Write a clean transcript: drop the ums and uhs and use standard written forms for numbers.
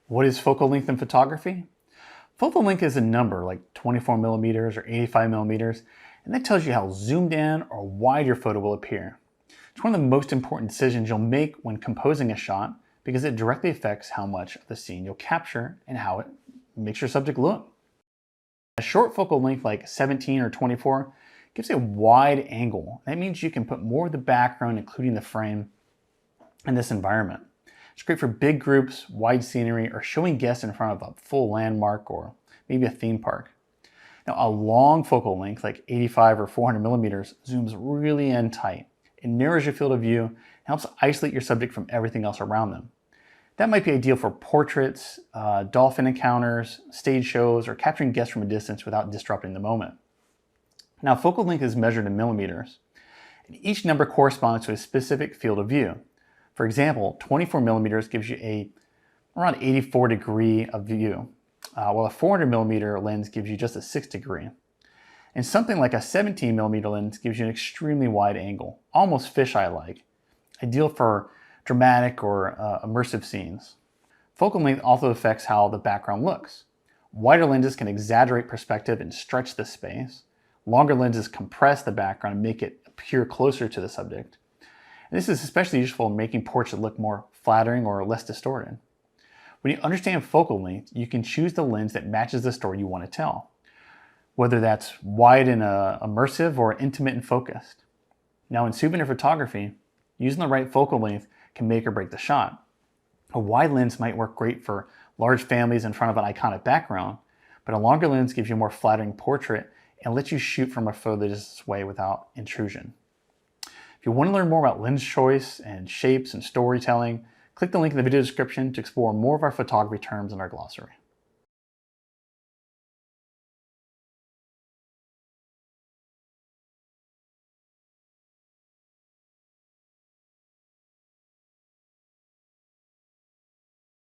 What is focal length in photography? Focal length is a number like 24 millimeters or 85 millimeters, and that tells you how zoomed in or wide your photo will appear. It's one of the most important decisions you'll make when composing a shot because it directly affects how much of the scene you'll capture and how it makes your subject look. A short focal length like 17 or 24 gives a wide angle. That means you can put more of the background, including the frame, in this environment. It's great for big groups, wide scenery, or showing guests in front of a full landmark or maybe a theme park. Now, a long focal length like 85 or 400 millimeters zooms really in tight. It narrows your field of view and helps isolate your subject from everything else around them. That might be ideal for portraits, dolphin encounters, stage shows, or capturing guests from a distance without disrupting the moment. Now, focal length is measured in millimeters, and each number corresponds to a specific field of view. For example, 24 millimeters gives you around 84 degree of view, while a 400 millimeter lens gives you just a 6 degree. And something like a 17 millimeter lens gives you an extremely wide angle, almost fisheye-like, ideal for dramatic or immersive scenes. Focal length also affects how the background looks. Wider lenses can exaggerate perspective and stretch the space. Longer lenses compress the background and make it appear closer to the subject. And this is especially useful in making portraits look more flattering or less distorted. When you understand focal length, you can choose the lens that matches the story you want to tell, whether that's wide and immersive or intimate and focused. Now in souvenir photography, using the right focal length can make or break the shot. A wide lens might work great for large families in front of an iconic background, but a longer lens gives you a more flattering portrait and lets you shoot from a further distance away without intrusion. If you want to learn more about lens choice and shapes and storytelling, click the link in the video description to explore more of our photography terms in our glossary.